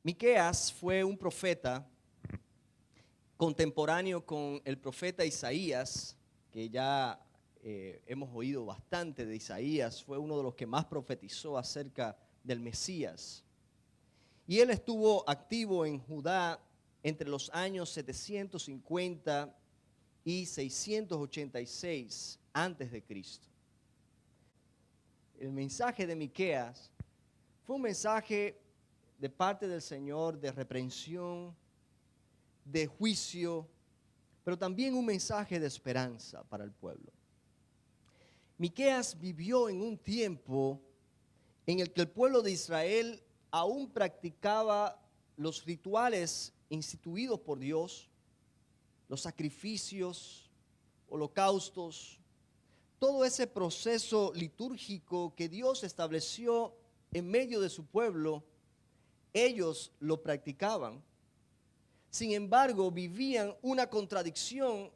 Miqueas fue un profeta contemporáneo con el profeta Isaías, que ya hemos oído bastante de Isaías. Fue uno de los que más profetizó acerca del Mesías. Y él estuvo activo en Judá entre los años 750 y 686 antes de Cristo. El mensaje de Miqueas fue un mensaje de parte del Señor de reprensión, de juicio, pero también un mensaje de esperanza para el pueblo. Miqueas vivió en un tiempo en el que el pueblo de Israel aún practicaba los rituales instituidos por Dios, los sacrificios, holocaustos, todo ese proceso litúrgico que Dios estableció en medio de su pueblo. Ellos lo practicaban. Sin embargo, vivían una contradicción,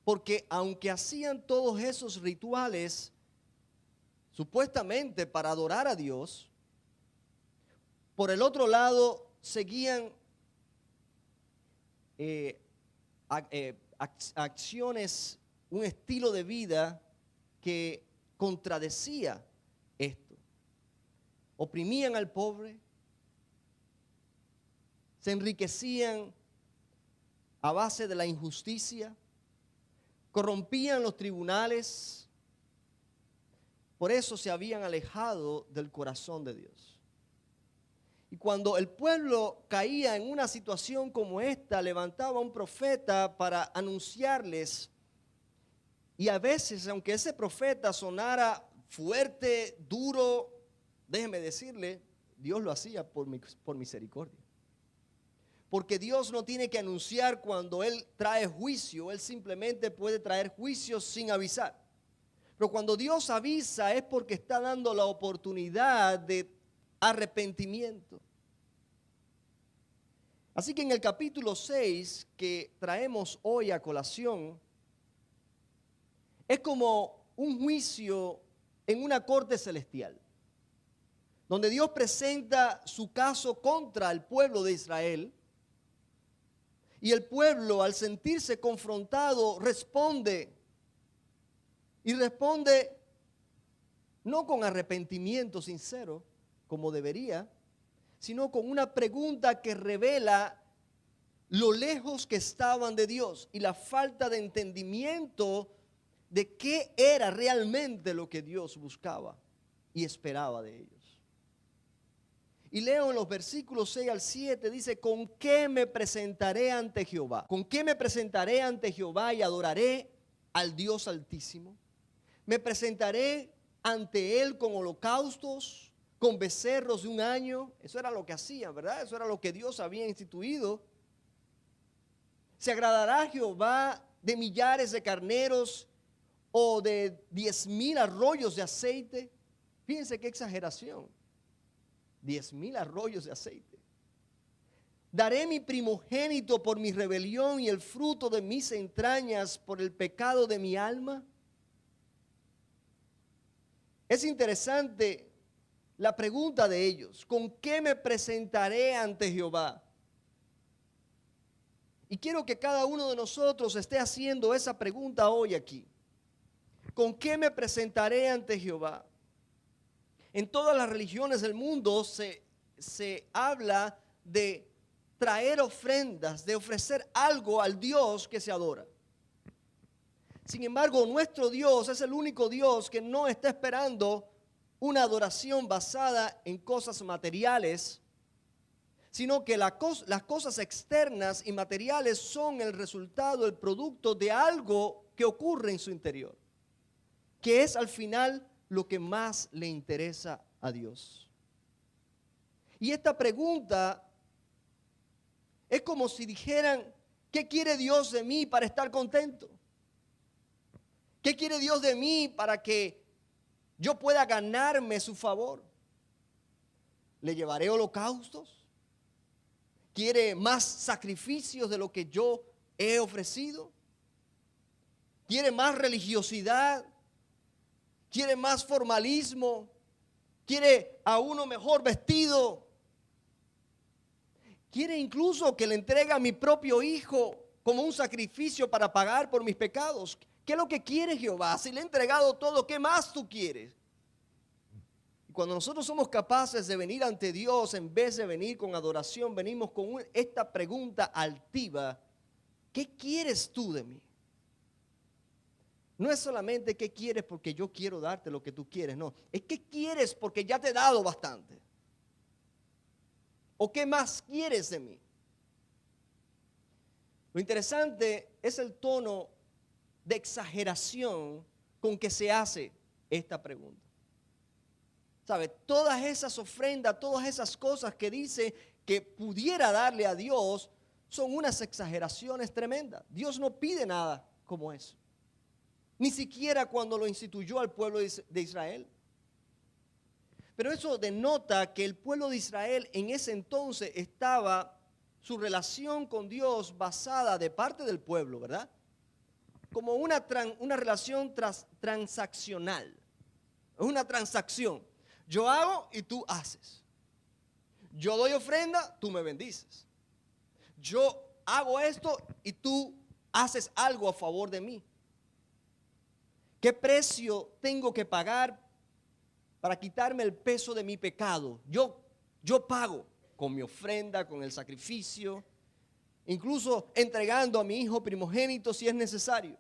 porque aunque hacían todos esos rituales supuestamente para adorar a Dios, por el otro lado seguían acciones, un estilo de vida que contradecía esto. Oprimían al pobre, se enriquecían a base de la injusticia, corrompían los tribunales. Por eso se habían alejado del corazón de Dios. Y cuando el pueblo caía en una situación como esta, levantaba un profeta para anunciarles. Y a veces, aunque ese profeta sonara fuerte, duro, déjeme decirle, Dios lo hacía por misericordia. Porque Dios no tiene que anunciar cuando Él trae juicio. Él simplemente puede traer juicio sin avisar. Pero cuando Dios avisa es porque está dando la oportunidad de arrepentimiento. Así que en el capítulo 6 que traemos hoy a colación, es como un juicio en una corte celestial, donde Dios presenta su caso contra el pueblo de Israel. Y el pueblo, al sentirse confrontado, responde. Y responde no con arrepentimiento sincero, como debería, sino con una pregunta que revela lo lejos que estaban de Dios y la falta de entendimiento de qué era realmente lo que Dios buscaba y esperaba de ellos. Y leo en los versículos 6 al 7, dice: ¿con qué me presentaré ante Jehová? ¿Con qué me presentaré ante Jehová y adoraré al Dios Altísimo? ¿Me presentaré ante Él con holocaustos, con becerros de un año? Eso era lo que hacían, ¿verdad? Eso era lo que Dios había instituido. ¿Se agradará Jehová de millares de carneros o de 10,000 arroyos de aceite? Fíjense qué exageración. 10,000 arroyos de aceite. Daré mi primogénito por mi rebelión y el fruto de mis entrañas por el pecado de mi alma. Es interesante la pregunta de ellos: ¿con qué me presentaré ante Jehová? Y quiero que cada uno de nosotros esté haciendo esa pregunta hoy aquí. ¿Con qué me presentaré ante Jehová? En todas las religiones del mundo se habla de traer ofrendas, de ofrecer algo al Dios que se adora. Sin embargo, nuestro Dios es el único Dios que no está esperando una adoración basada en cosas materiales, sino que las cosas externas y materiales son el resultado, el producto de algo que ocurre en su interior, que es al final lo que más le interesa a Dios. Y esta pregunta es como si dijeran: ¿qué quiere Dios de mí para estar contento? ¿Qué quiere Dios de mí para que yo pueda ganarme su favor? ¿Le llevaré holocaustos? ¿Quiere más sacrificios de lo que yo he ofrecido? ¿Quiere más religiosidad? ¿Quiere más formalismo? ¿Quiere a uno mejor vestido? Quiere incluso que le entregue a mi propio hijo como un sacrificio para pagar por mis pecados. ¿Qué es lo que quiere Jehová? Si le he entregado todo, ¿qué más tú quieres? Y cuando nosotros somos capaces de venir ante Dios, en vez de venir con adoración, venimos con esta pregunta altiva: ¿qué quieres tú de mí? No es solamente qué quieres porque yo quiero darte lo que tú quieres, no. Es qué quieres porque ya te he dado bastante. ¿O qué más quieres de mí? Lo interesante es el tono de exageración con que se hace esta pregunta. ¿Sabe? Todas esas ofrendas, todas esas cosas que dice que pudiera darle a Dios son unas exageraciones tremendas. Dios no pide nada como eso. Ni siquiera cuando lo instituyó al pueblo de Israel. Pero eso denota que el pueblo de Israel en ese entonces estaba su relación con Dios basada de parte del pueblo, ¿verdad? Como una relación transaccional. Es una transacción. Yo hago y tú haces. Yo doy ofrenda, tú me bendices. Yo hago esto y tú haces algo a favor de mí. ¿Qué precio tengo que pagar para quitarme el peso de mi pecado? Yo pago con mi ofrenda, con el sacrificio, incluso entregando a mi hijo primogénito si es necesario.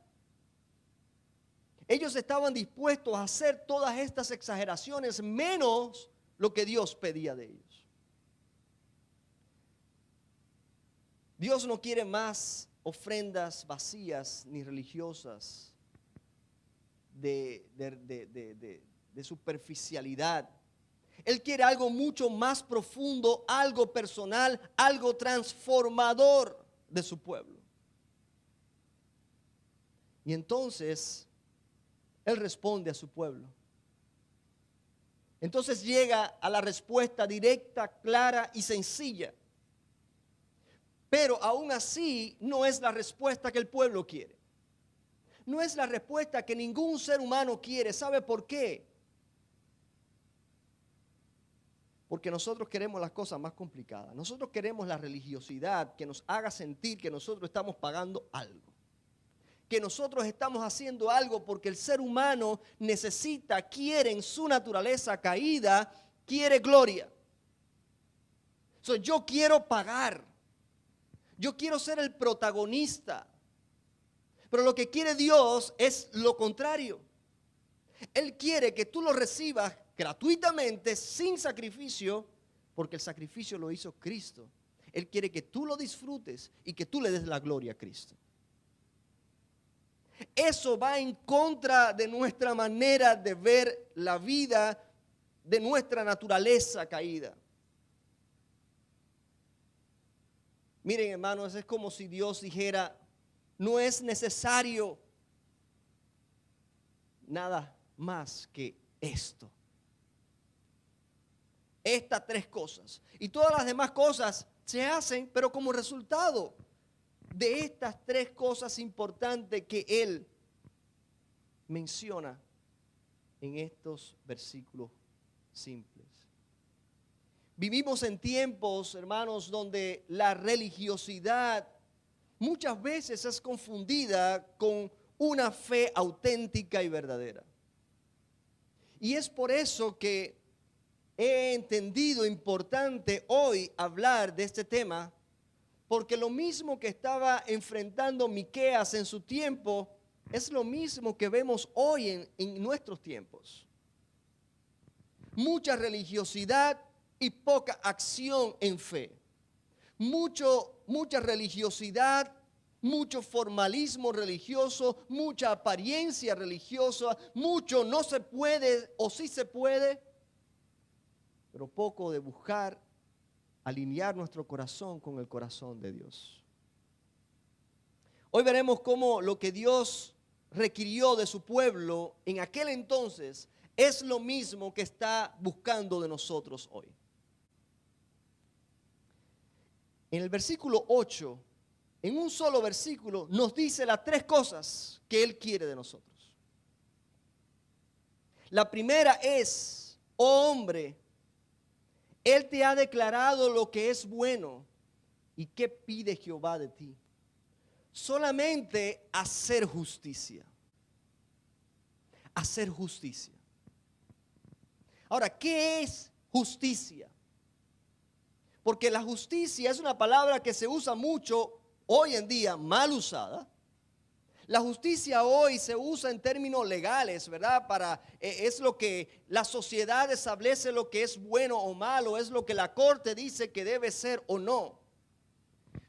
Ellos estaban dispuestos a hacer todas estas exageraciones menos lo que Dios pedía de ellos. Dios no quiere más ofrendas vacías ni religiosas de superficialidad. Él quiere algo mucho más profundo, algo personal, algo transformador de su pueblo. Y entonces Él responde a su pueblo. Entonces llega a la respuesta directa, clara y sencilla. Pero aún así no es la respuesta que el pueblo quiere. No es la respuesta que ningún ser humano quiere. ¿Sabe por qué? Porque nosotros queremos las cosas más complicadas. Nosotros queremos la religiosidad que nos haga sentir que nosotros estamos pagando algo. Que nosotros estamos haciendo algo porque el ser humano necesita, quiere en su naturaleza caída, quiere gloria. Yo quiero pagar. Yo quiero ser el protagonista. Pero lo que quiere Dios es lo contrario. Él quiere que tú lo recibas gratuitamente, sin sacrificio, porque el sacrificio lo hizo Cristo. Él quiere que tú lo disfrutes y que tú le des la gloria a Cristo. Eso va en contra de nuestra manera de ver la vida, de nuestra naturaleza caída. Miren, hermanos, es como si Dios dijera: no es necesario nada más que esto. Estas tres cosas. Y todas las demás cosas se hacen, pero como resultado de estas tres cosas importantes que Él menciona en estos versículos simples. Vivimos en tiempos, hermanos, donde la religiosidad muchas veces es confundida con una fe auténtica y verdadera. Y es por eso que he entendido importante hoy hablar de este tema, porque lo mismo que estaba enfrentando Miqueas en su tiempo es lo mismo que vemos hoy en nuestros tiempos. Mucha religiosidad y poca acción en fe. Mucha religiosidad, mucho formalismo religioso, mucha apariencia religiosa, mucho no se puede o sí se puede, pero poco de buscar alinear nuestro corazón con el corazón de Dios. Hoy veremos cómo lo que Dios requirió de su pueblo en aquel entonces es lo mismo que está buscando de nosotros hoy. En el versículo 8, en un solo versículo, nos dice las tres cosas que Él quiere de nosotros. La primera es: oh hombre, Él te ha declarado lo que es bueno ¿Y qué pide Jehová de ti? Solamente hacer justicia. Hacer justicia. Ahora, ¿qué es justicia? Porque la justicia es una palabra que se usa mucho hoy en día, mal usada. La justicia hoy se usa en términos legales, ¿verdad? Es lo que la sociedad establece lo que es bueno o malo, es lo que la corte dice que debe ser o no.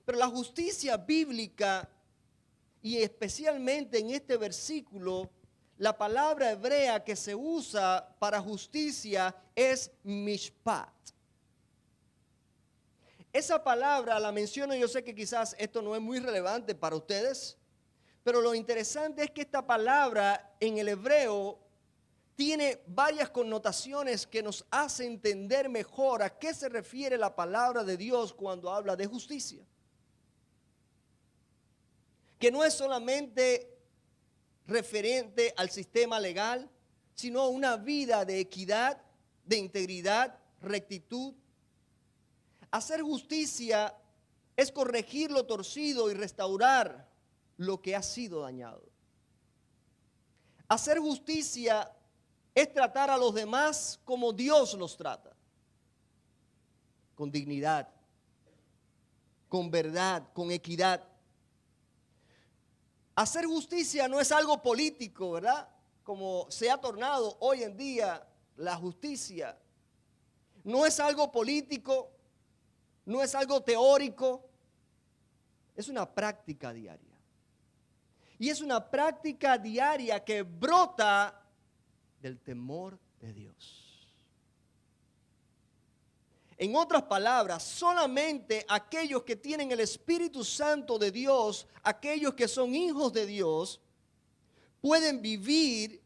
Pero la justicia bíblica, y especialmente en este versículo, la palabra hebrea que se usa para justicia es mishpat. Esa palabra la menciono, yo sé que quizás esto no es muy relevante para ustedes, pero lo interesante es que esta palabra en el hebreo tiene varias connotaciones que nos hacen entender mejor a qué se refiere la palabra de Dios cuando habla de justicia. Que no es solamente referente al sistema legal, sino una vida de equidad, de integridad, rectitud. Hacer justicia es corregir lo torcido y restaurar lo que ha sido dañado. Hacer justicia es tratar a los demás como Dios los trata, con dignidad, con verdad, con equidad. Hacer justicia no es algo político, ¿verdad? Como se ha tornado hoy en día la justicia. No es algo político, no es algo teórico, es una práctica diaria. Y es una práctica diaria que brota del temor de Dios. En otras palabras, solamente aquellos que tienen el Espíritu Santo de Dios, aquellos que son hijos de Dios, pueden vivir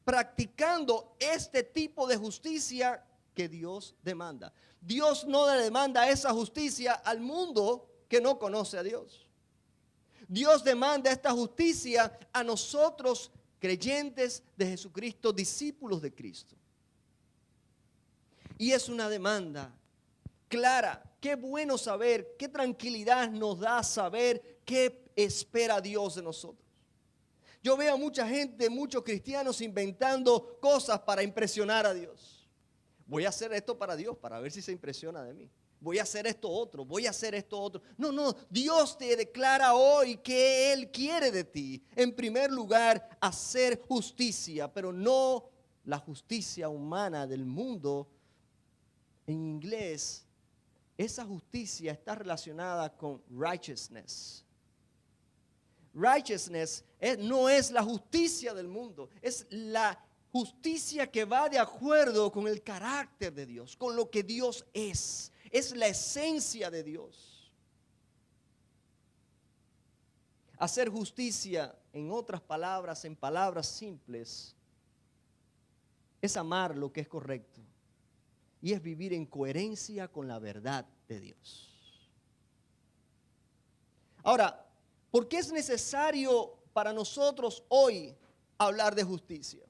practicando este tipo de justicia que Dios demanda. Dios no le demanda esa justicia al mundo que no conoce a Dios. Dios demanda esta justicia a nosotros, creyentes de Jesucristo, discípulos de Cristo. Y es una demanda clara. Qué bueno saber, qué tranquilidad nos da saber qué espera Dios de nosotros. Yo veo a mucha gente, muchos cristianos inventando cosas para impresionar a Dios. Voy a hacer esto para Dios, para ver si se impresiona de mí. Voy a hacer esto otro, voy a hacer esto otro. No, Dios te declara hoy que Él quiere de ti. En primer lugar, hacer justicia, pero no la justicia humana del mundo. En inglés, esa justicia está relacionada con righteousness. Righteousness no es la justicia del mundo, es la justicia que va de acuerdo con el carácter de Dios, con lo que Dios es la esencia de Dios. Hacer justicia, en otras palabras, en palabras simples, es amar lo que es correcto y es vivir en coherencia con la verdad de Dios. Ahora, ¿por qué es necesario para nosotros hoy hablar de justicia?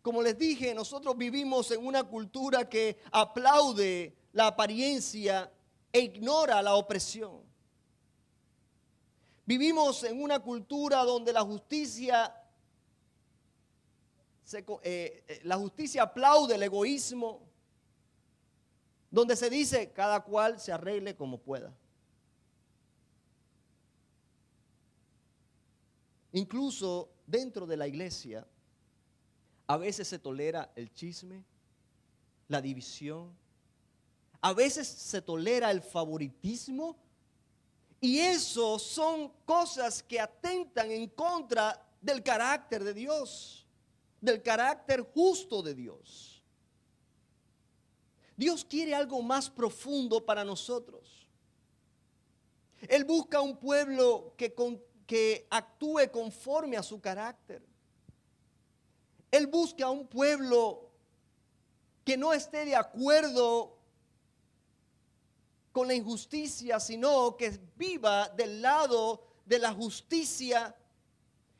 Como les dije, nosotros vivimos en una cultura que aplaude la apariencia e ignora la opresión. Vivimos en una cultura donde la justicia aplaude el egoísmo, donde se dice cada cual se arregle como pueda. Incluso dentro de la iglesia, a veces se tolera el chisme, la división, a veces se tolera el favoritismo, y eso son cosas que atentan en contra del carácter de Dios, del carácter justo de Dios. Dios quiere algo más profundo para nosotros. Él busca un pueblo que actúe conforme a su carácter. Él busca un pueblo que no esté de acuerdo con la injusticia, sino que viva del lado de la justicia.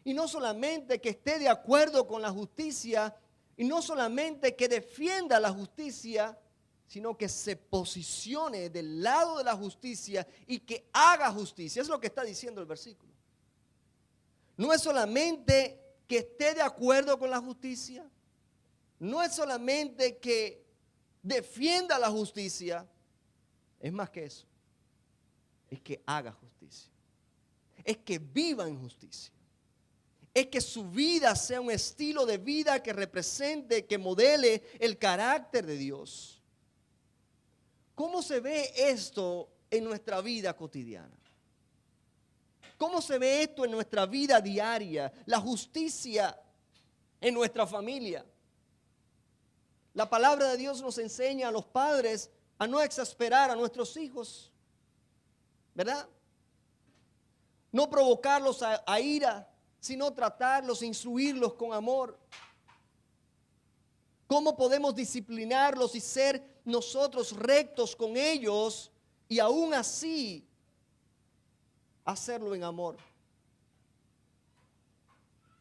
Y no solamente que esté de acuerdo con la justicia, y no solamente que defienda la justicia, sino que se posicione del lado de la justicia y que haga justicia. Es lo que está diciendo el versículo. No es solamente que esté de acuerdo con la justicia, no es solamente que defienda la justicia, es más que eso, es que haga justicia, es que viva en justicia, es que su vida sea un estilo de vida que represente, que modele el carácter de Dios. ¿Cómo se ve esto en nuestra vida cotidiana? ¿Cómo se ve esto en nuestra vida diaria? La justicia en nuestra familia. La palabra de Dios nos enseña a los padres a no exasperar a nuestros hijos, ¿verdad? No provocarlos a ira, sino tratarlos, instruirlos con amor. ¿Cómo podemos disciplinarlos y ser nosotros rectos con ellos y aún así hacerlo en amor?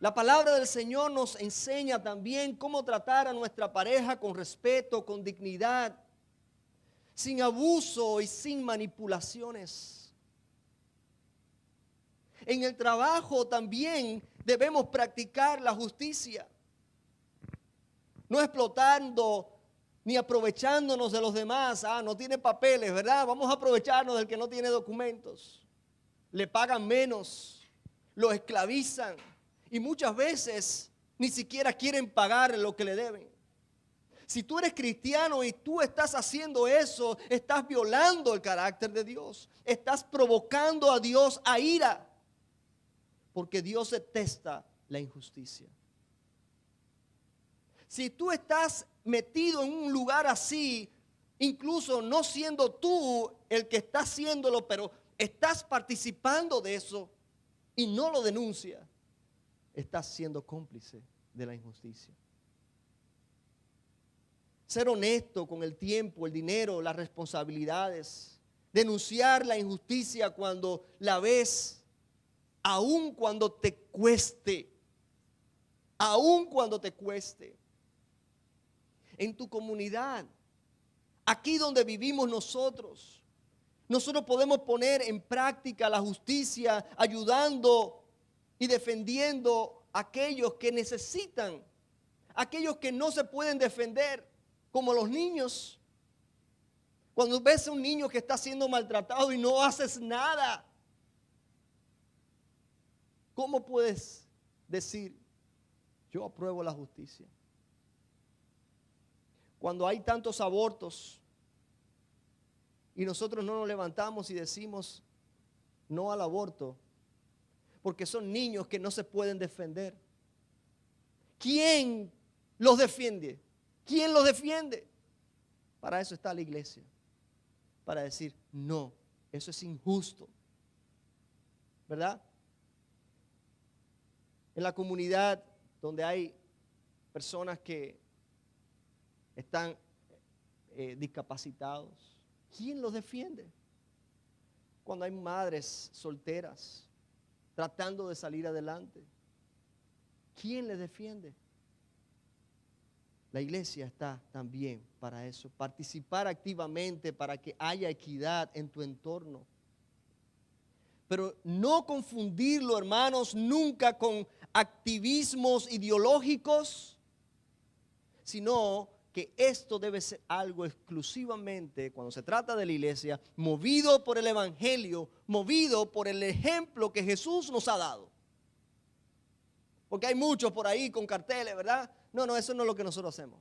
La palabra del Señor nos enseña también cómo tratar a nuestra pareja con respeto, con dignidad, sin abuso y sin manipulaciones. En el trabajo también debemos practicar la justicia, no explotando ni aprovechándonos de los demás. No tiene papeles, ¿verdad? Vamos a aprovecharnos del que no tiene documentos. Le pagan menos, lo esclavizan y muchas veces ni siquiera quieren pagar lo que le deben. Si tú eres cristiano y tú estás haciendo eso, estás violando el carácter de Dios. Estás provocando a Dios a ira, porque Dios detesta la injusticia. Si tú estás metido en un lugar así, incluso no siendo tú el que está haciéndolo, pero estás participando de eso y no lo denuncia, estás siendo cómplice de la injusticia. Ser honesto con el tiempo, el dinero, las responsabilidades. Denunciar la injusticia cuando la ves, aun cuando te cueste. Aun cuando te cueste. En tu comunidad, aquí donde vivimos nosotros podemos poner en práctica la justicia, ayudando y defendiendo a aquellos que necesitan, aquellos que no se pueden defender, como los niños. Cuando ves a un niño que está siendo maltratado y no haces nada, ¿cómo puedes decir, yo apruebo la justicia? Cuando hay tantos abortos y nosotros no nos levantamos y decimos no al aborto, porque son niños que no se pueden defender. ¿Quién los defiende? ¿Quién los defiende? Para eso está la iglesia, para decir no, eso es injusto, ¿verdad? En la comunidad donde hay personas que están discapacitados, ¿quién los defiende? Cuando hay madres solteras tratando de salir adelante, ¿quién les defiende? La iglesia está también para eso, participar activamente para que haya equidad en tu entorno. Pero no confundirlo, hermanos, nunca con activismos ideológicos, sino que esto debe ser algo exclusivamente, cuando se trata de la iglesia, movido por el evangelio, movido por el ejemplo que Jesús nos ha dado. Porque hay muchos por ahí con carteles, ¿verdad? No, eso no es lo que nosotros hacemos.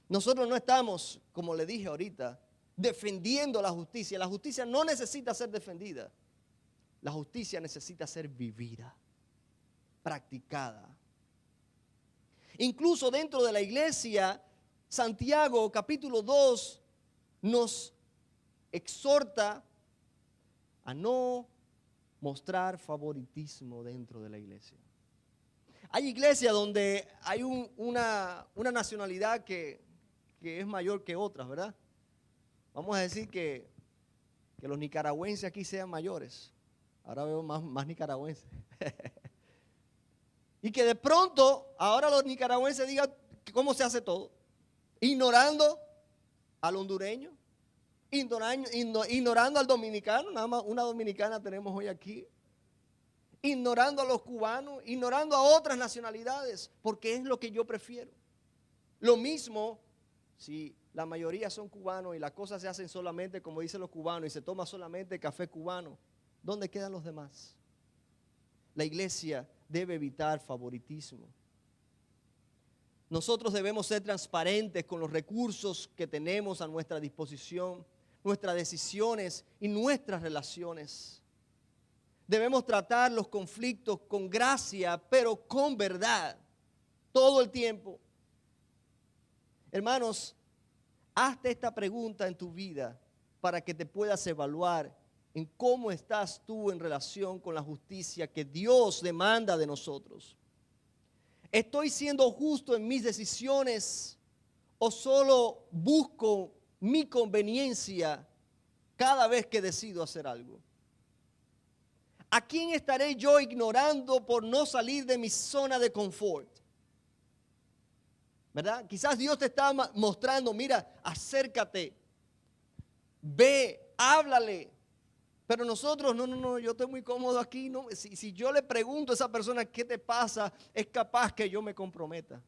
Nosotros no estamos, como le dije ahorita, defendiendo la justicia. La justicia no necesita ser defendida. La justicia necesita ser vivida, practicada. Incluso dentro de la iglesia, Santiago capítulo 2 nos exhorta a no mostrar favoritismo dentro de la iglesia. Hay iglesias donde hay una nacionalidad que es mayor que otras, ¿verdad? Vamos a decir que los nicaragüenses aquí sean mayores. Ahora veo más nicaragüenses. Y que de pronto ahora los nicaragüenses digan cómo se hace todo, ignorando al hondureño, ignorando al dominicano, nada más una dominicana tenemos hoy aquí, ignorando a los cubanos, ignorando a otras nacionalidades, porque es lo que yo prefiero. Lo mismo si la mayoría son cubanos y las cosas se hacen solamente como dicen los cubanos y se toma solamente café cubano, ¿dónde quedan los demás? La iglesia debe evitar favoritismo. Nosotros debemos ser transparentes con los recursos que tenemos a nuestra disposición, nuestras decisiones y nuestras relaciones. Debemos tratar los conflictos con gracia, pero con verdad, todo el tiempo. Hermanos, hazte esta pregunta en tu vida para que te puedas evaluar en cómo estás tú en relación con la justicia que Dios demanda de nosotros. ¿Estoy siendo justo en mis decisiones o solo busco mi conveniencia cada vez que decido hacer algo? ¿A quién estaré yo ignorando por no salir de mi zona de confort? ¿Verdad? Quizás Dios te está mostrando, mira, acércate, ve, háblale. Pero nosotros, no, yo estoy muy cómodo aquí. No. Si yo le pregunto a esa persona qué te pasa, es capaz que yo me comprometa.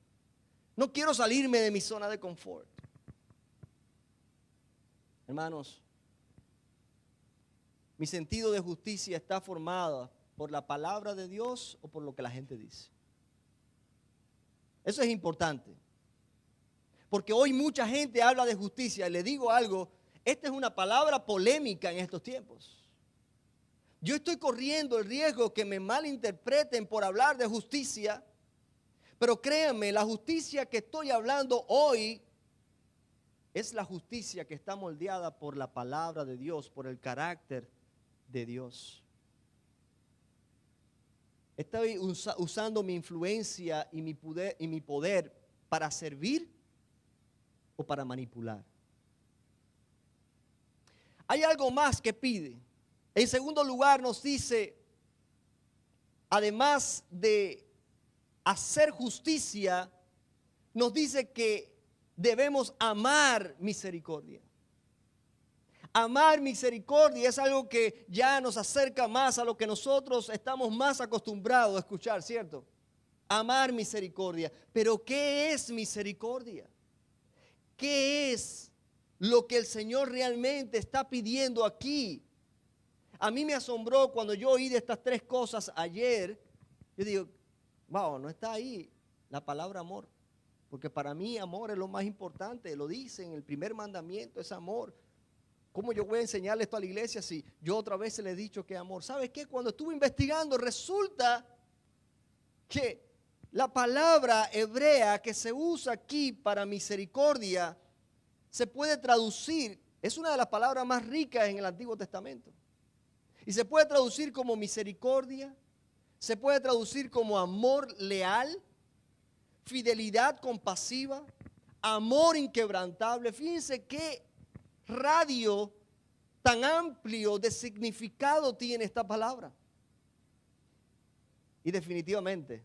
No quiero salirme de mi zona de confort. Hermanos, mi sentido de justicia está formado por la palabra de Dios o por lo que la gente dice. Eso es importante. Porque hoy mucha gente habla de justicia. Y le digo algo, esta es una palabra polémica en estos tiempos. Yo estoy corriendo el riesgo que me malinterpreten por hablar de justicia, pero créanme, la justicia que estoy hablando hoy es la justicia que está moldeada por la palabra de Dios, por el carácter de Dios. Estoy usando mi influencia y mi poder para servir o para manipular. Hay algo más que pide. En segundo lugar nos dice, además de hacer justicia, nos dice que debemos amar misericordia. Amar misericordia es algo que ya nos acerca más a lo que nosotros estamos más acostumbrados a escuchar, ¿cierto? Amar misericordia. Pero ¿qué es misericordia? ¿Qué es lo que el Señor realmente está pidiendo aquí? A mí me asombró cuando yo oí de estas tres cosas ayer. Yo digo, wow, no está ahí la palabra amor. Porque para mí amor es lo más importante. Lo dice en el primer mandamiento, es amor. ¿Cómo yo voy a enseñarle esto a la iglesia si yo otra vez le he dicho que es amor? ¿Sabes qué? Cuando estuve investigando resulta que la palabra hebrea que se usa aquí para misericordia se puede traducir, es una de las palabras más ricas en el Antiguo Testamento. Y se puede traducir como misericordia, se puede traducir como amor leal, fidelidad compasiva, amor inquebrantable. Fíjense qué radio tan amplio de significado tiene esta palabra. Y definitivamente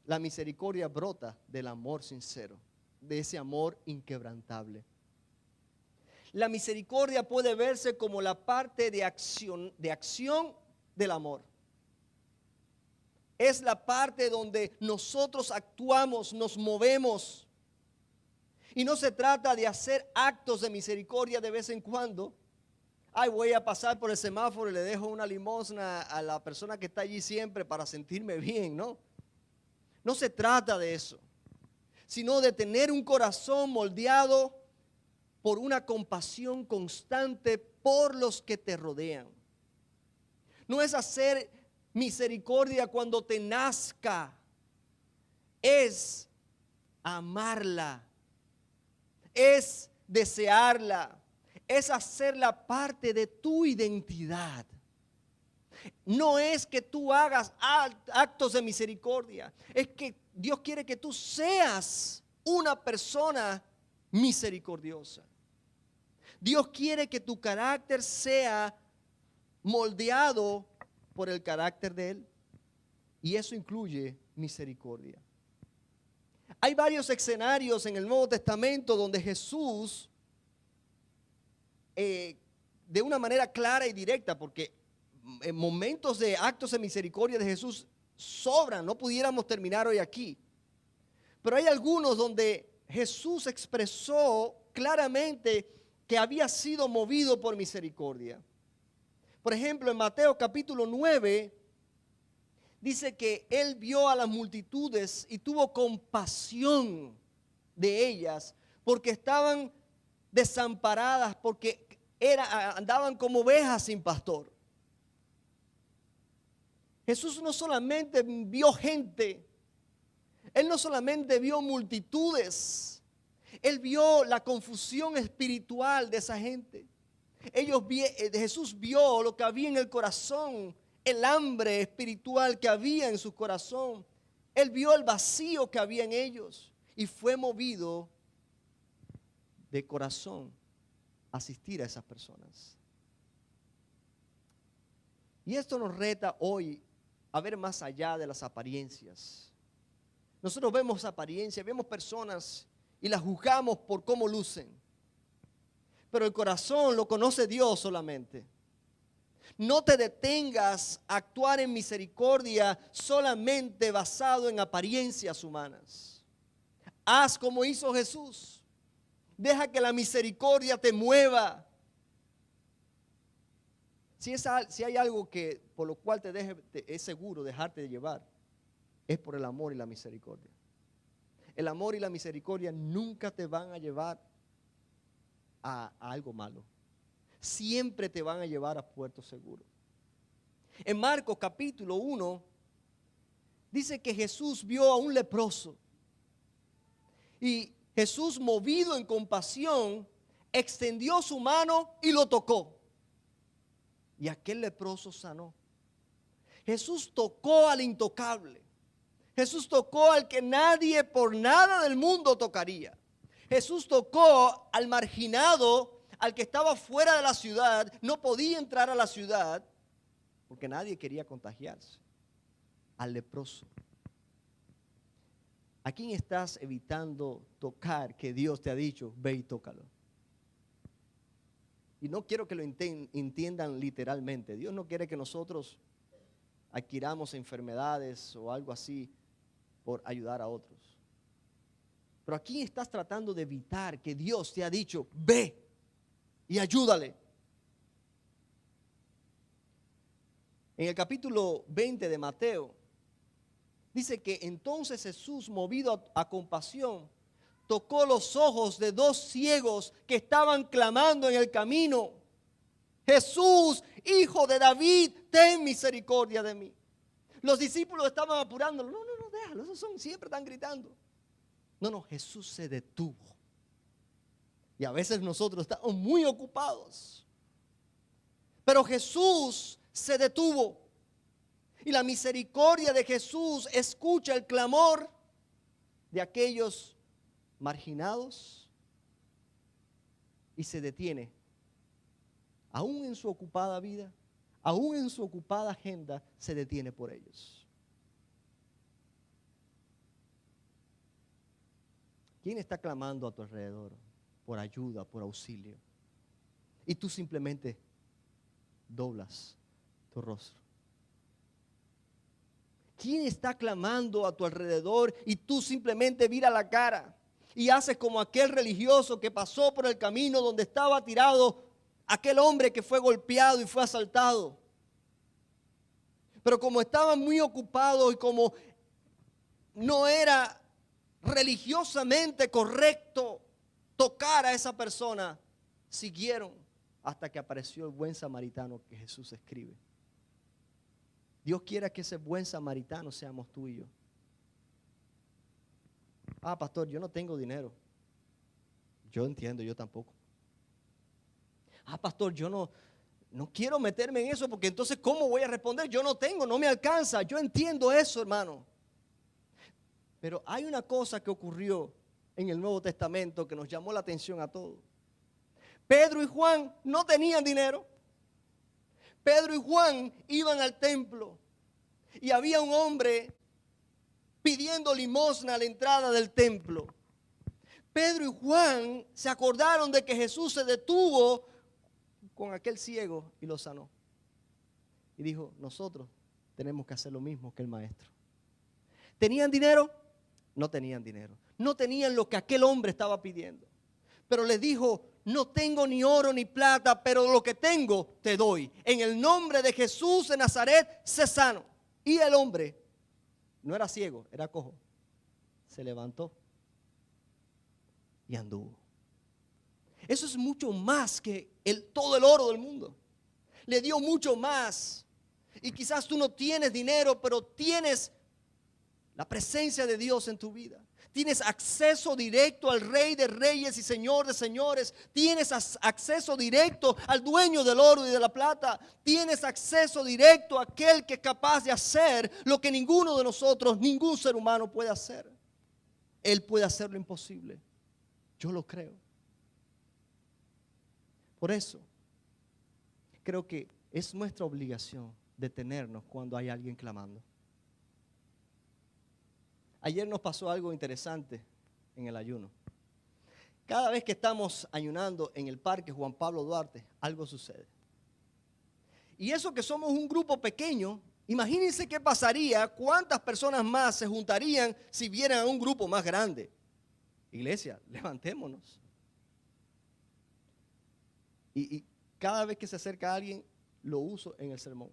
la misericordia brota del amor sincero, de ese amor inquebrantable. La misericordia puede verse como la parte de acción del amor. Es la parte donde nosotros actuamos, nos movemos. Y no se trata de hacer actos de misericordia de vez en cuando. Ay, voy a pasar por el semáforo y le dejo una limosna a la persona que está allí siempre para sentirme bien, ¿no? No se trata de eso, sino de tener un corazón moldeado por una compasión constante por los que te rodean. No es hacer misericordia cuando te nazca, es amarla, es desearla, es hacerla parte de tu identidad. No es que tú hagas actos de misericordia, es que Dios quiere que tú seas una persona misericordiosa. Dios quiere que tu carácter sea moldeado por el carácter de Él. Y eso incluye misericordia. Hay varios escenarios en el Nuevo Testamento donde Jesús de una manera clara y directa, porque en momentos de actos de misericordia de Jesús sobran, no pudiéramos terminar hoy aquí. Pero hay algunos donde Jesús expresó claramente que había sido movido por misericordia. Por ejemplo, en Mateo capítulo 9, dice que Él vio a las multitudes y tuvo compasión de ellas porque estaban desamparadas, porque andaban como ovejas sin pastor. Jesús no solamente vio gente, Él no solamente vio multitudes, Él vio la confusión espiritual de esa gente. Jesús vio lo que había en el corazón, el hambre espiritual que había en su corazón. Él vio el vacío que había en ellos y fue movido de corazón a asistir a esas personas. Y esto nos reta hoy a ver más allá de las apariencias. Nosotros vemos apariencias, vemos personas y las juzgamos por cómo lucen. Pero el corazón lo conoce Dios solamente. No te detengas a actuar en misericordia solamente basado en apariencias humanas. Haz como hizo Jesús. Deja que la misericordia te mueva. Si hay algo que por lo cual es seguro dejarte de llevar, es por el amor y la misericordia. El amor y la misericordia nunca te van a llevar a algo malo. Siempre te van a llevar a puerto seguro. En Marcos capítulo 1 dice que Jesús vio a un leproso y Jesús, movido en compasión, extendió su mano y lo tocó. Y aquel leproso sanó. Jesús tocó al intocable. Jesús tocó al que nadie por nada del mundo tocaría. Jesús tocó al marginado, al que estaba fuera de la ciudad, no podía entrar a la ciudad porque nadie quería contagiarse. Al leproso. ¿A quién estás evitando tocar que Dios te ha dicho, ve y tócalo? Y no quiero que lo entiendan literalmente. Dios no quiere que nosotros adquiramos enfermedades o algo así por ayudar a otros. Pero aquí estás tratando de evitar que Dios te ha dicho, ve y ayúdale. En el capítulo 20 de Mateo, dice que entonces Jesús, movido a compasión, tocó los ojos de dos ciegos que estaban clamando en el camino. Jesús, hijo de David, ten misericordia de mí. Los discípulos estaban apurándolo. No, déjalo, siempre están gritando. No, Jesús se detuvo. Y a veces nosotros estamos muy ocupados. Pero Jesús se detuvo. Y la misericordia de Jesús escucha el clamor de aquellos marginados y se detiene. Aún en su ocupada vida, aún en su ocupada agenda, se detiene por ellos. ¿Quién está clamando a tu alrededor por ayuda, por auxilio? Y tú simplemente doblas tu rostro. ¿Quién está clamando a tu alrededor y tú simplemente viras la cara y haces como aquel religioso que pasó por el camino donde estaba tirado aquel hombre que fue golpeado y fue asaltado? Pero como estaban muy ocupados y como no era religiosamente correcto tocar a esa persona, siguieron hasta que apareció el buen samaritano que Jesús escribe. Dios quiere que ese buen samaritano seamos tú y yo. Pastor, yo no tengo dinero. Yo entiendo, yo tampoco. Pastor, yo no quiero meterme en eso porque entonces ¿cómo voy a responder? Yo no tengo, no me alcanza. Yo entiendo eso, hermano. Pero hay una cosa que ocurrió en el Nuevo Testamento que nos llamó la atención a todos. Pedro y Juan no tenían dinero. Pedro y Juan iban al templo y había un hombre pidiendo limosna a la entrada del templo. Pedro y Juan se acordaron de que Jesús se detuvo con aquel ciego y lo sanó. Y dijo, nosotros tenemos que hacer lo mismo que el maestro. ¿Tenían dinero? No tenían dinero. No tenían lo que aquel hombre estaba pidiendo. Pero les dijo, no tengo ni oro ni plata, pero lo que tengo te doy. En el nombre de Jesús de Nazaret, sé sano. Y el hombre no era ciego, era cojo. Se levantó y anduvo. Eso es mucho más que todo el oro del mundo. Le dio mucho más. Y quizás tú no tienes dinero, pero tienes la presencia de Dios en tu vida. Tienes acceso directo al Rey de Reyes y Señor de Señores. Tienes acceso directo al dueño del oro y de la plata. Tienes acceso directo a aquel que es capaz de hacer lo que ninguno de nosotros, ningún ser humano puede hacer. Él puede hacer lo imposible. Yo lo creo. Por eso, creo que es nuestra obligación detenernos cuando hay alguien clamando. Ayer nos pasó algo interesante en el ayuno. Cada vez que estamos ayunando en el parque Juan Pablo Duarte, algo sucede. Y eso que somos un grupo pequeño, imagínense qué pasaría, cuántas personas más se juntarían si vieran a un grupo más grande. Iglesia, levantémonos. Y cada vez que se acerca a alguien, lo uso en el sermón.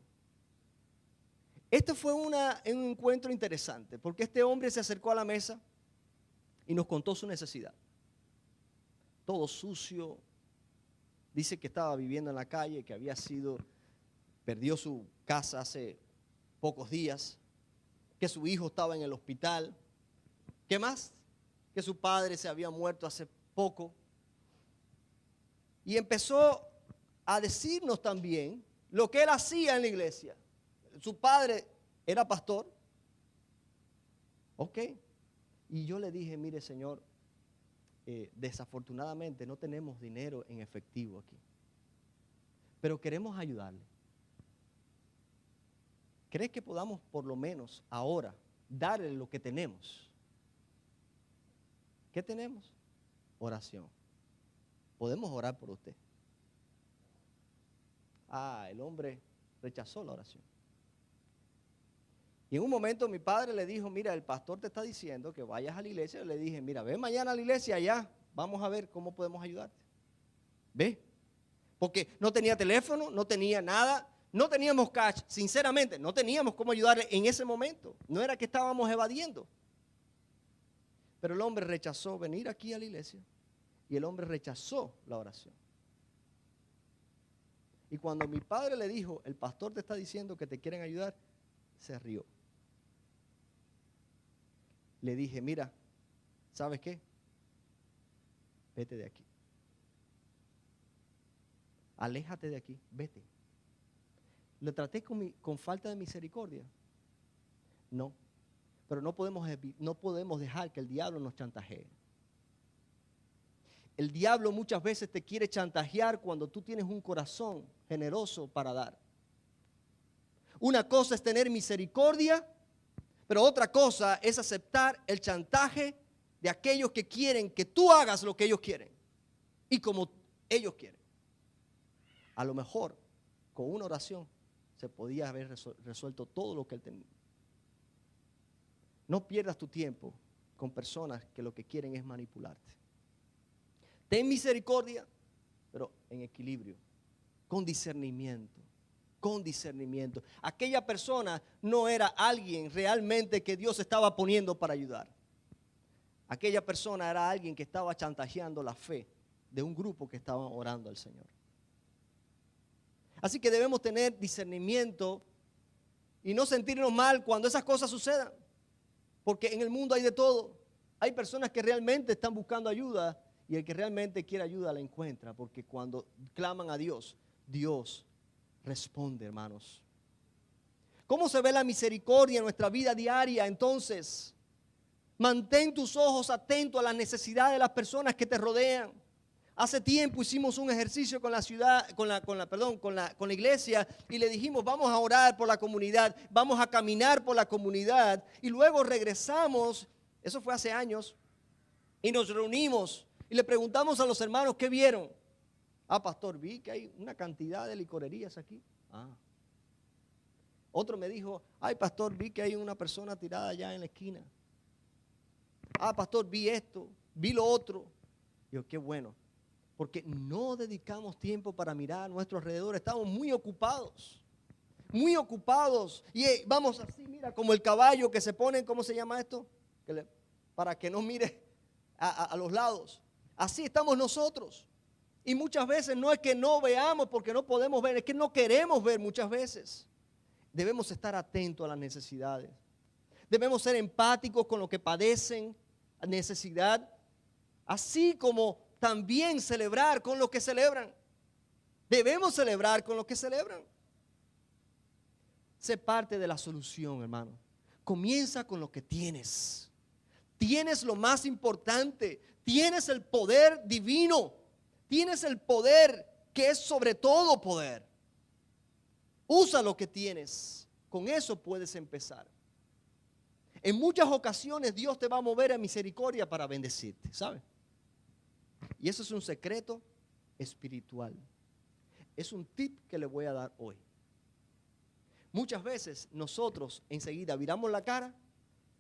Este fue un encuentro interesante, porque este hombre se acercó a la mesa y nos contó su necesidad. Todo sucio, dice que estaba viviendo en la calle, que perdió su casa hace pocos días, que su hijo estaba en el hospital. ¿Qué más? Que su padre se había muerto hace poco. Y empezó a decirnos también lo que él hacía en la iglesia. Su padre era pastor. Ok. Y yo le dije, mire señor, desafortunadamente no tenemos dinero en efectivo aquí. Pero queremos ayudarle. ¿Crees que podamos por lo menos ahora darle lo que tenemos? ¿Qué tenemos? Oración. Podemos orar por usted. El hombre rechazó la oración. Y en un momento mi padre le dijo, mira, el pastor te está diciendo que vayas a la iglesia. Le dije, mira, ve mañana a la iglesia allá, vamos a ver cómo podemos ayudarte. Ve, porque no tenía teléfono, no tenía nada, no teníamos cash, sinceramente, no teníamos cómo ayudarle en ese momento. No era que estábamos evadiendo. Pero el hombre rechazó venir aquí a la iglesia y el hombre rechazó la oración. Y cuando mi padre le dijo, el pastor te está diciendo que te quieren ayudar, se rió. Le dije, mira, ¿sabes qué? Vete de aquí. Aléjate de aquí, vete. ¿Le traté con falta de misericordia? No, pero no podemos dejar que el diablo nos chantajee. El diablo muchas veces te quiere chantajear cuando tú tienes un corazón generoso para dar. Una cosa es tener misericordia, pero otra cosa es aceptar el chantaje de aquellos que quieren que tú hagas lo que ellos quieren y como ellos quieren. A lo mejor con una oración se podía haber resuelto todo lo que él tenía. No pierdas tu tiempo con personas que lo que quieren es manipularte. Ten misericordia, pero en equilibrio, con discernimiento. Con discernimiento. Aquella persona no era alguien realmente que Dios estaba poniendo para ayudar. Aquella persona era alguien que estaba chantajeando la fe de un grupo que estaba orando al Señor. Así que debemos tener discernimiento y no sentirnos mal cuando esas cosas sucedan. Porque en el mundo hay de todo. Hay personas que realmente están buscando ayuda y el que realmente quiere ayuda la encuentra. Porque cuando claman a Dios, Dios responde, hermanos. ¿Cómo se ve la misericordia en nuestra vida diaria? Entonces, mantén tus ojos atentos a las necesidades de las personas que te rodean. Hace tiempo hicimos un ejercicio con la iglesia y le dijimos, vamos a orar por la comunidad, vamos a caminar por la comunidad y luego regresamos, eso fue hace años, y nos reunimos y le preguntamos a los hermanos qué vieron. Ah, pastor, vi que hay una cantidad de licorerías aquí. Ah. Otro me dijo, ay, pastor, vi que hay una persona tirada allá en la esquina. Ah, pastor, vi esto, vi lo otro. Digo, qué bueno, porque no dedicamos tiempo para mirar a nuestro alrededor. Estamos muy ocupados. Muy ocupados. Y vamos así, mira, como el caballo que se pone, ¿cómo se llama esto? Para que no mire a los lados. Así estamos nosotros. Y muchas veces no es que no veamos porque no podemos ver, es que no queremos ver muchas veces. Debemos estar atentos a las necesidades. Debemos ser empáticos con lo que padecen, necesidad. Así como también celebrar con los que celebran. Debemos celebrar con los que celebran. Sé parte de la solución, hermano. Comienza con lo que tienes. Tienes lo más importante. Tienes el poder divino. Tienes el poder que es sobre todo poder. Usa lo que tienes. Con eso puedes empezar. En muchas ocasiones Dios te va a mover a misericordia para bendecirte, ¿sabes? Y eso es un secreto espiritual. Es un tip que le voy a dar hoy. Muchas veces nosotros enseguida viramos la cara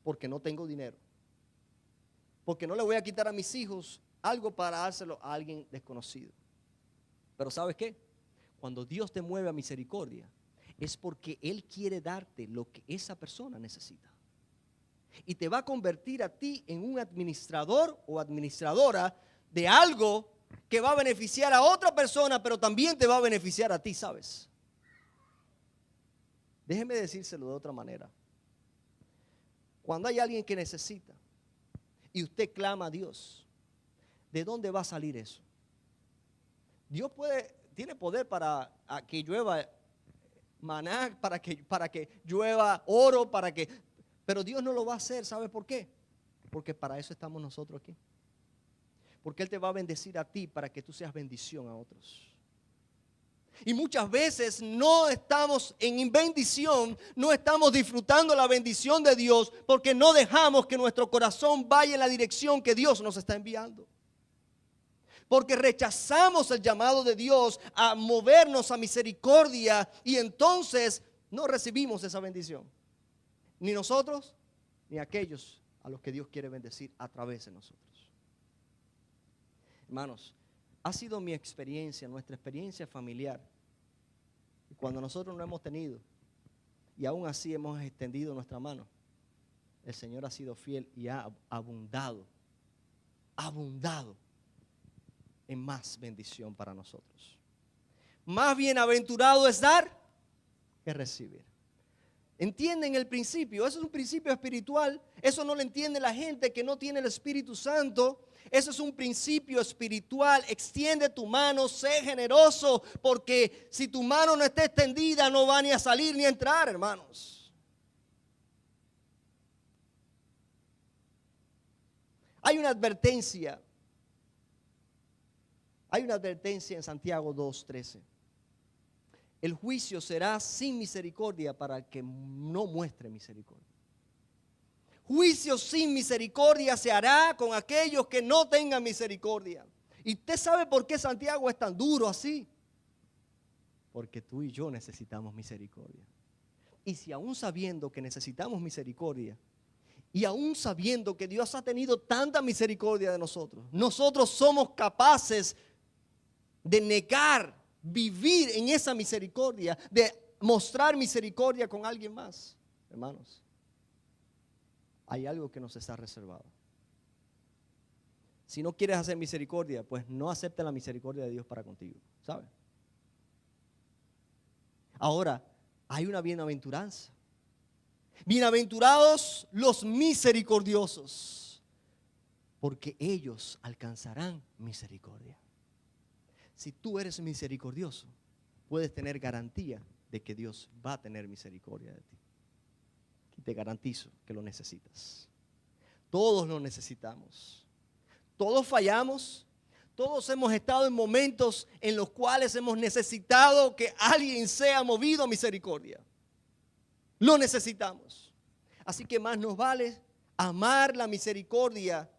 porque no tengo dinero. Porque no le voy a quitar a mis hijos algo para dárselo a alguien desconocido. Pero ¿sabes qué? Cuando Dios te mueve a misericordia, es porque Él quiere darte lo que esa persona necesita. Y te va a convertir a ti en un administrador o administradora de algo que va a beneficiar a otra persona, pero también te va a beneficiar a ti, ¿sabes? Déjeme decírselo de otra manera. Cuando hay alguien que necesita y usted clama a Dios, ¿de dónde va a salir eso? Dios tiene poder para que llueva maná, para que llueva oro, pero Dios no lo va a hacer. ¿Sabe por qué? Porque para eso estamos nosotros aquí. Porque Él te va a bendecir a ti para que tú seas bendición a otros. Y muchas veces no estamos en bendición, no estamos disfrutando la bendición de Dios porque no dejamos que nuestro corazón vaya en la dirección que Dios nos está enviando. Porque rechazamos el llamado de Dios a movernos a misericordia y entonces no recibimos esa bendición. Ni nosotros, ni aquellos a los que Dios quiere bendecir a través de nosotros. Hermanos, ha sido mi experiencia, nuestra experiencia familiar. Y cuando nosotros no hemos tenido, y aún así hemos extendido nuestra mano, el Señor ha sido fiel y ha abundado en más bendición para nosotros. Más bienaventurado es dar que recibir. ¿Entienden el principio? Eso es un principio espiritual. Eso no lo entiende la gente que no tiene el Espíritu Santo. Eso es un principio espiritual. Extiende tu mano, sé generoso, porque si tu mano no está extendida, no va ni a salir ni a entrar, hermanos. Hay una advertencia. Hay una advertencia en Santiago 2:13. El juicio será sin misericordia para el que no muestre misericordia. Juicio sin misericordia se hará con aquellos que no tengan misericordia. ¿Y usted sabe por qué Santiago es tan duro así? Porque tú y yo necesitamos misericordia. Y si aún sabiendo que necesitamos misericordia, y aún sabiendo que Dios ha tenido tanta misericordia de nosotros, nosotros somos capaces de negar, vivir en esa misericordia, de mostrar misericordia con alguien más. Hermanos, hay algo que nos está reservado. Si no quieres hacer misericordia, pues no aceptes la misericordia de Dios para contigo, ¿sabes? Ahora, hay una bienaventuranza. Bienaventurados los misericordiosos, porque ellos alcanzarán misericordia. Si tú eres misericordioso, puedes tener garantía de que Dios va a tener misericordia de ti. Y te garantizo que lo necesitas. Todos lo necesitamos. Todos fallamos. Todos hemos estado en momentos en los cuales hemos necesitado que alguien sea movido a misericordia. Lo necesitamos. Así que más nos vale amar la misericordia,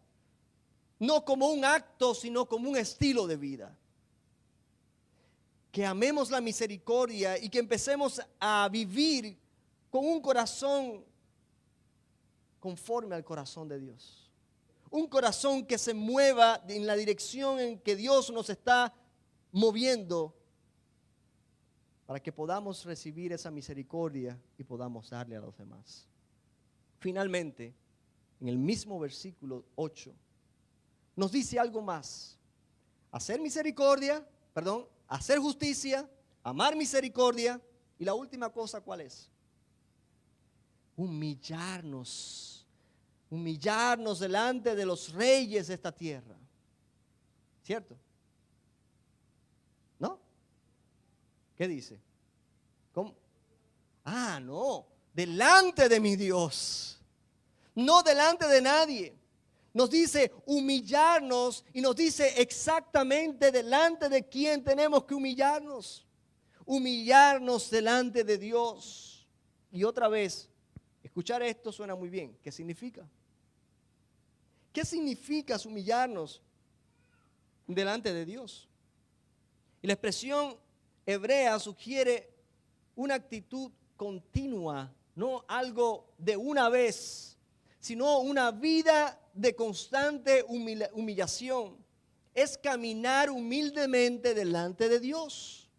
no como un acto, sino como un estilo de vida. que amemos la misericordia y que empecemos a vivir con un corazón conforme al corazón de Dios. Un corazón que se mueva en la dirección en que Dios nos está moviendo para que podamos recibir esa misericordia y podamos darle a los demás. Finalmente, en el mismo versículo 8, nos dice algo más. Hacer justicia, amar misericordia. Y la última cosa, ¿cuál es? Humillarnos delante de los reyes de esta tierra. ¿Cierto? ¿No? ¿Qué dice? ¿Cómo? No, delante de mi Dios, no delante de nadie. Nos dice humillarnos y nos dice exactamente delante de quién tenemos que humillarnos. Humillarnos delante de Dios. Y otra vez, escuchar esto suena muy bien. ¿Qué significa? ¿Qué significa humillarnos delante de Dios? Y la expresión hebrea sugiere una actitud continua, no algo de una vez, sino una vida de constante humillación. Es caminar humildemente delante de Dios.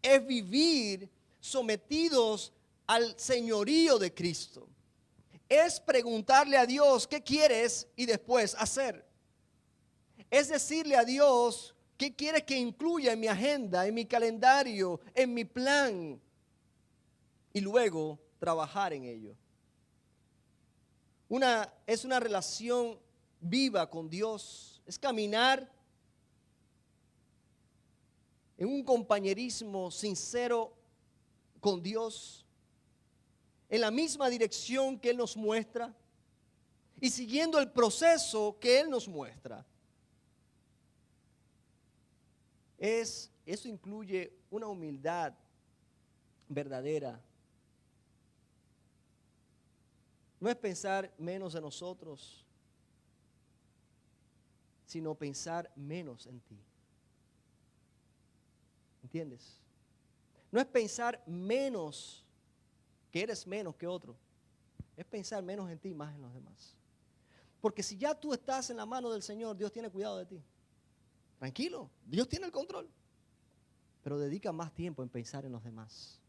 Es vivir sometidos al señorío de Cristo. Es preguntarle a Dios qué quieres y después hacer. Es decirle a Dios qué quieres que incluya en mi agenda, en mi calendario, en mi plan, y luego trabajar en ello. Es una relación viva con Dios. Es caminar en un compañerismo sincero con Dios, en la misma dirección que Él nos muestra y siguiendo el proceso que Él nos muestra. Eso incluye una humildad verdadera. No es pensar menos de nosotros, sino pensar menos en ti. ¿Entiendes? No es pensar menos, que eres menos que otro. Es pensar menos en ti y más en los demás. Porque si ya tú estás en la mano del Señor, Dios tiene cuidado de ti. Tranquilo, Dios tiene el control. Pero dedica más tiempo en pensar en los demás.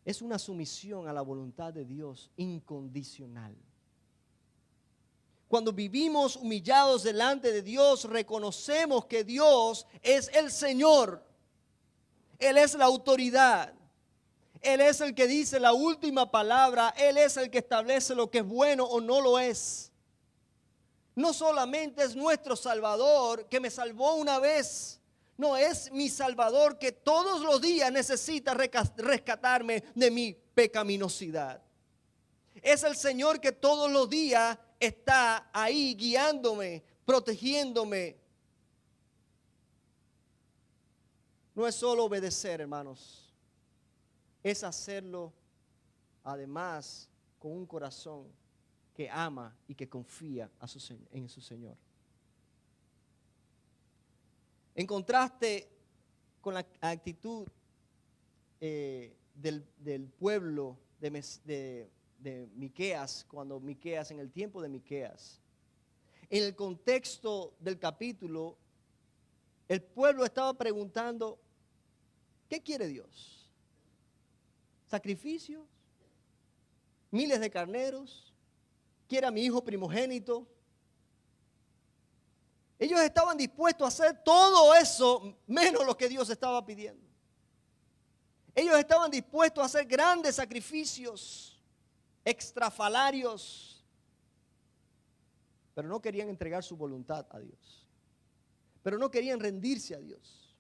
Es una sumisión a la voluntad de Dios incondicional. Cuando vivimos humillados delante de Dios, reconocemos que Dios es el Señor. Él es la autoridad. Él es el que dice la última palabra. Él es el que establece lo que es bueno o no lo es. No solamente es nuestro Salvador que me salvó una vez. No, es mi Salvador que todos los días necesita rescatarme de mi pecaminosidad. Es el Señor que todos los días está ahí guiándome, protegiéndome. No es solo obedecer, hermanos. Es hacerlo además con un corazón que ama y que confía en su Señor. En contraste con la actitud del pueblo de Miqueas, cuando Miqueas, en el tiempo de Miqueas, en el contexto del capítulo, el pueblo estaba preguntando, ¿qué quiere Dios? ¿Sacrificios? ¿Miles de carneros? ¿Quiere a mi hijo primogénito? Ellos estaban dispuestos a hacer todo eso menos lo que Dios estaba pidiendo. Ellos estaban dispuestos a hacer grandes sacrificios, extrafalarios, pero no querían entregar su voluntad a Dios. Pero no querían rendirse a Dios.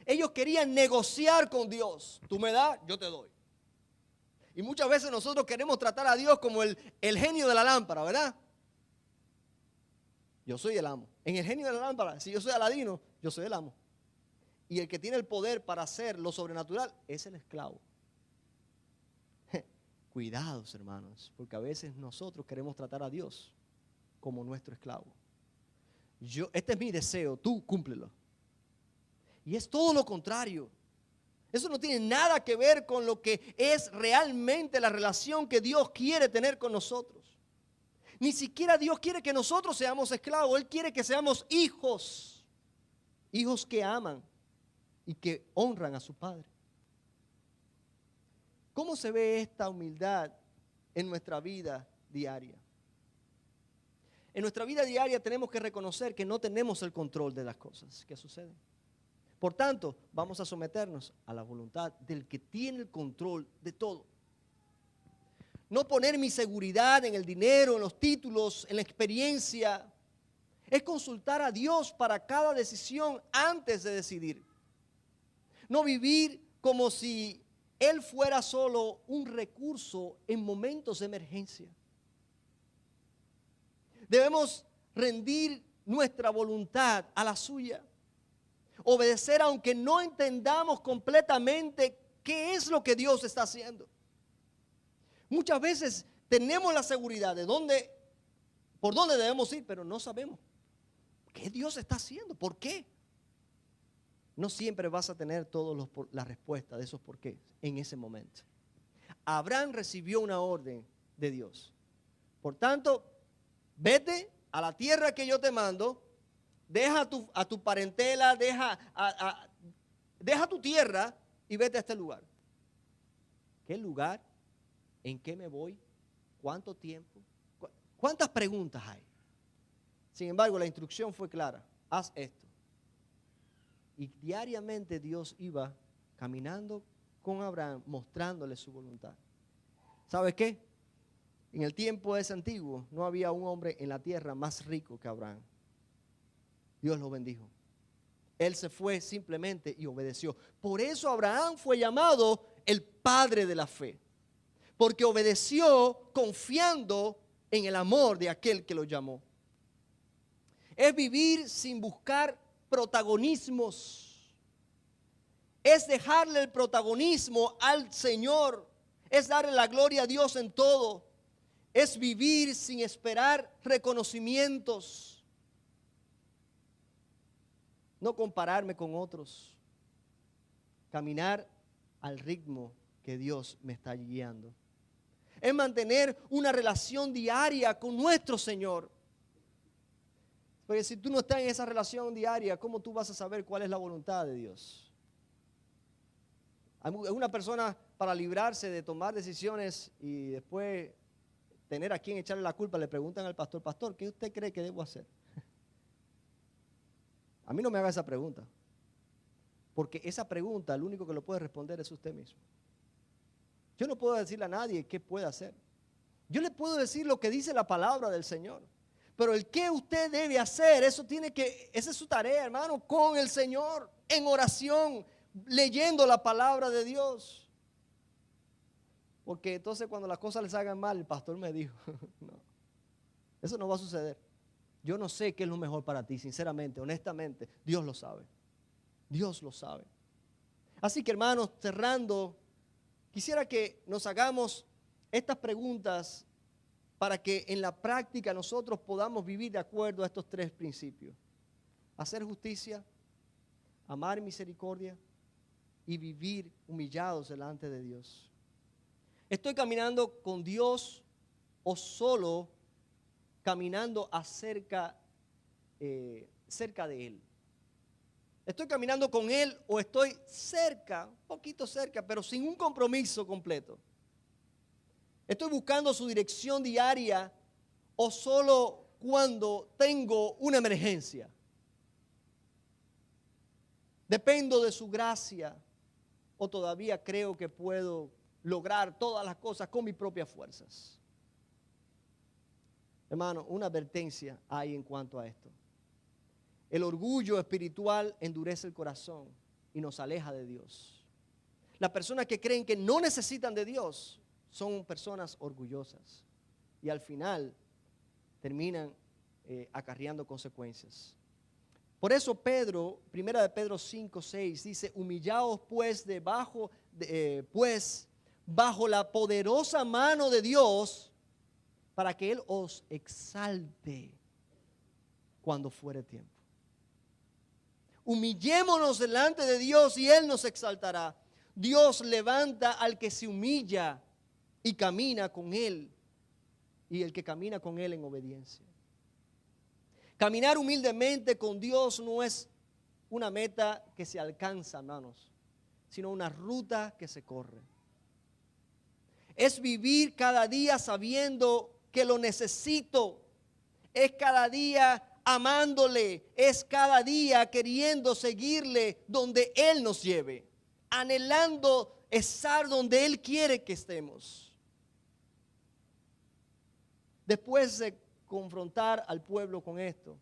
Ellos querían negociar con Dios. Tú me das, yo te doy. Y muchas veces nosotros queremos tratar a Dios como el genio de la lámpara, ¿verdad? Yo soy el amo. En el genio de la lámpara, si yo soy Aladino, yo soy el amo. Y el que tiene el poder para hacer lo sobrenatural es el esclavo. Cuidados, hermanos, porque a veces nosotros queremos tratar a Dios como nuestro esclavo. Este es mi deseo, tú cúmplelo. Y es todo lo contrario. Eso no tiene nada que ver con lo que es realmente la relación que Dios quiere tener con nosotros. Ni siquiera Dios quiere que nosotros seamos esclavos. Él quiere que seamos hijos. Hijos que aman y que honran a su padre. ¿Cómo se ve esta humildad en nuestra vida diaria? En nuestra vida diaria tenemos que reconocer que no tenemos el control de las cosas que suceden. Por tanto, vamos a someternos a la voluntad del que tiene el control de todo. No poner mi seguridad en el dinero, en los títulos, en la experiencia. Es consultar a Dios para cada decisión antes de decidir. No vivir como si Él fuera solo un recurso en momentos de emergencia. Debemos rendir nuestra voluntad a la suya. Obedecer aunque no entendamos completamente qué es lo que Dios está haciendo. Muchas veces tenemos la seguridad de por dónde debemos ir, pero no sabemos qué Dios está haciendo, por qué. No siempre vas a tener todas las respuestas de esos por qué en ese momento. Abraham recibió una orden de Dios. Por tanto, vete a la tierra que yo te mando. Deja a tu parentela, deja tu tierra y vete a este lugar. ¿Qué lugar? ¿En qué me voy? ¿Cuánto tiempo? ¿Cuántas preguntas hay? Sin embargo, la instrucción fue clara. Haz esto. Y diariamente Dios iba caminando con Abraham, mostrándole su voluntad. ¿Sabes qué? En el tiempo ese antiguo no había un hombre en la tierra más rico que Abraham. Dios lo bendijo. Él se fue simplemente y obedeció. Por eso Abraham fue llamado el padre de la fe. Porque obedeció confiando en el amor de aquel que lo llamó. Es vivir sin buscar protagonismos. Es dejarle el protagonismo al Señor. Es darle la gloria a Dios en todo. Es vivir sin esperar reconocimientos. No compararme con otros. Caminar al ritmo que Dios me está guiando. Es mantener una relación diaria con nuestro Señor. Porque si tú no estás en esa relación diaria, ¿cómo tú vas a saber cuál es la voluntad de Dios? Una persona para librarse de tomar decisiones y después tener a quien echarle la culpa, le preguntan al pastor, pastor, ¿qué usted cree que debo hacer? A mí no me haga esa pregunta, porque esa pregunta, el único que lo puede responder es usted mismo. Yo no puedo decirle a nadie qué puede hacer. Yo le puedo decir lo que dice la palabra del Señor, pero el qué usted debe hacer, esa es su tarea, hermano, con el Señor, en oración, leyendo la palabra de Dios. Porque entonces cuando las cosas les hagan mal, el pastor me dijo, no, eso no va a suceder. Yo no sé qué es lo mejor para ti, sinceramente, honestamente, Dios lo sabe. Dios lo sabe. Así que, hermanos, cerrando, quisiera que nos hagamos estas preguntas para que en la práctica nosotros podamos vivir de acuerdo a estos tres principios. Hacer justicia, amar misericordia y vivir humillados delante de Dios. ¿Estoy caminando con Dios o solo caminando cerca de Él? ¿Estoy caminando con Él o estoy cerca, un poquito cerca, pero sin un compromiso completo? ¿Estoy buscando su dirección diaria o solo cuando tengo una emergencia? ¿Dependo de su gracia o todavía creo que puedo lograr todas las cosas con mis propias fuerzas? Hermano, una advertencia hay en cuanto a esto. El orgullo espiritual endurece el corazón y nos aleja de Dios. Las personas que creen que no necesitan de Dios son personas orgullosas y al final terminan acarreando consecuencias. Por eso Pedro, 1 Pedro 5:6 dice, humillaos pues bajo la poderosa mano de Dios para que Él os exalte cuando fuere tiempo. Humillémonos delante de Dios y Él nos exaltará. Dios levanta al que se humilla y camina con Él, y el que camina con Él en obediencia. Caminar humildemente con Dios no es una meta que se alcanza, hermanos, sino una ruta que se corre. Es vivir cada día sabiendo que lo necesito. Es cada día amándole. Es cada día queriendo seguirle donde Él nos lleve. Anhelando estar donde Él quiere que estemos. Después de confrontar al pueblo con esto,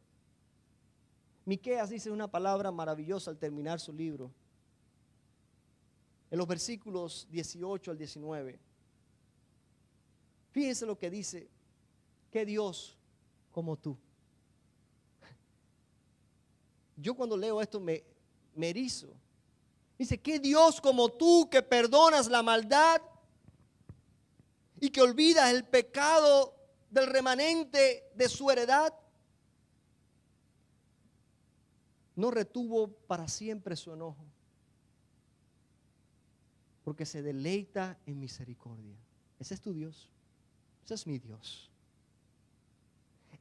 Miqueas dice una palabra maravillosa al terminar su libro. En los versículos 18 al 19. Fíjense lo que dice: ¿qué Dios como tú? Yo cuando leo esto me erizo. Dice: ¿qué Dios como tú, que perdonas la maldad y que olvidas el pecado del remanente de su heredad? No retuvo para siempre su enojo, porque se deleita en misericordia. Ese es tu Dios. Ese es mi Dios.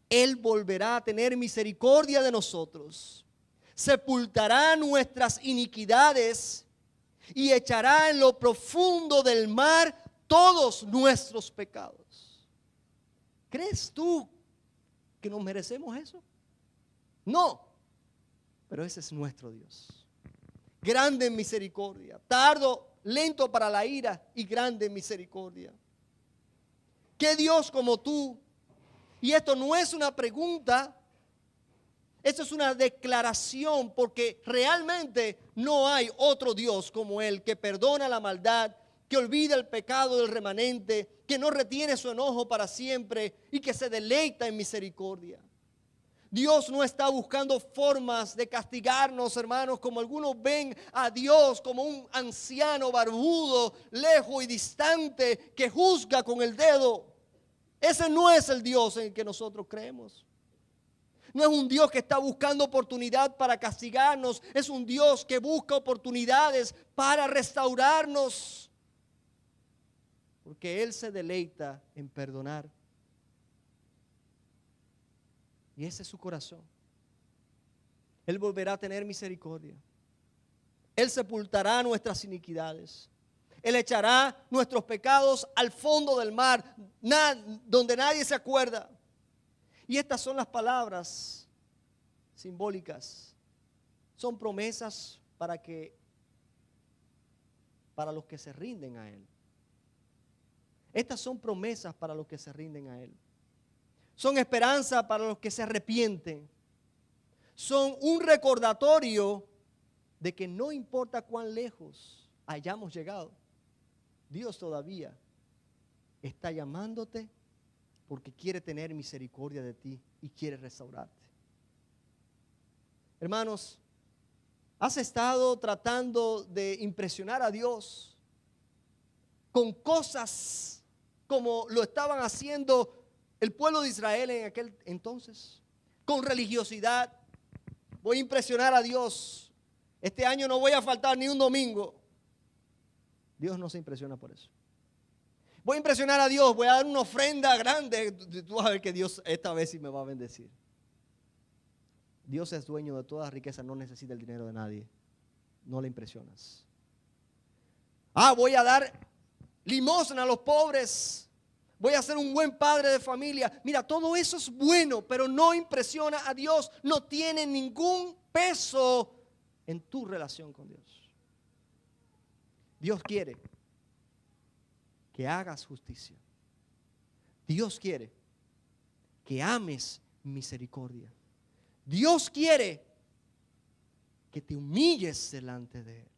Él volverá a tener misericordia de nosotros. Sepultará nuestras iniquidades y echará en lo profundo del mar todos nuestros pecados. ¿Crees tú que nos merecemos eso? No, pero ese es nuestro Dios. Grande en misericordia, lento para la ira y grande en misericordia. ¿Qué Dios como tú? Y esto no es una pregunta, esto es una declaración, porque realmente no hay otro Dios como Él, que perdona la maldad, que olvida el pecado del remanente, que no retiene su enojo para siempre y que se deleita en misericordia. Dios no está buscando formas de castigarnos, hermanos, como algunos ven a Dios como un anciano barbudo, lejos y distante, que juzga con el dedo. Ese no es el Dios en el que nosotros creemos. No es un Dios que está buscando oportunidad para castigarnos. Es un Dios que busca oportunidades para restaurarnos. Porque Él se deleita en perdonar. Y ese es su corazón. Él volverá a tener misericordia. Él sepultará nuestras iniquidades. Él echará nuestros pecados al fondo del mar, donde nadie se acuerda. Y estas son las palabras simbólicas. Son promesas para los que se rinden a Él. Estas son promesas para los que se rinden a Él. Son esperanza para los que se arrepienten. Son un recordatorio de que no importa cuán lejos hayamos llegado, Dios todavía está llamándote porque quiere tener misericordia de ti y quiere restaurarte. Hermanos, ¿has estado tratando de impresionar a Dios con cosas como lo estaban haciendo el pueblo de Israel en aquel entonces? Con religiosidad. Voy a impresionar a Dios. Este año no voy a faltar ni un domingo. Dios no se impresiona por eso. Voy a impresionar a Dios, voy a dar una ofrenda grande. Tú vas a ver que Dios esta vez sí me va a bendecir. Dios es dueño de toda riqueza, no necesita el dinero de nadie. No le impresionas. Voy a dar limosna a los pobres. Voy a ser un buen padre de familia. Mira, todo eso es bueno, pero no impresiona a Dios. No tiene ningún peso en tu relación con Dios. Dios quiere que hagas justicia. Dios quiere que ames misericordia. Dios quiere que te humilles delante de Él.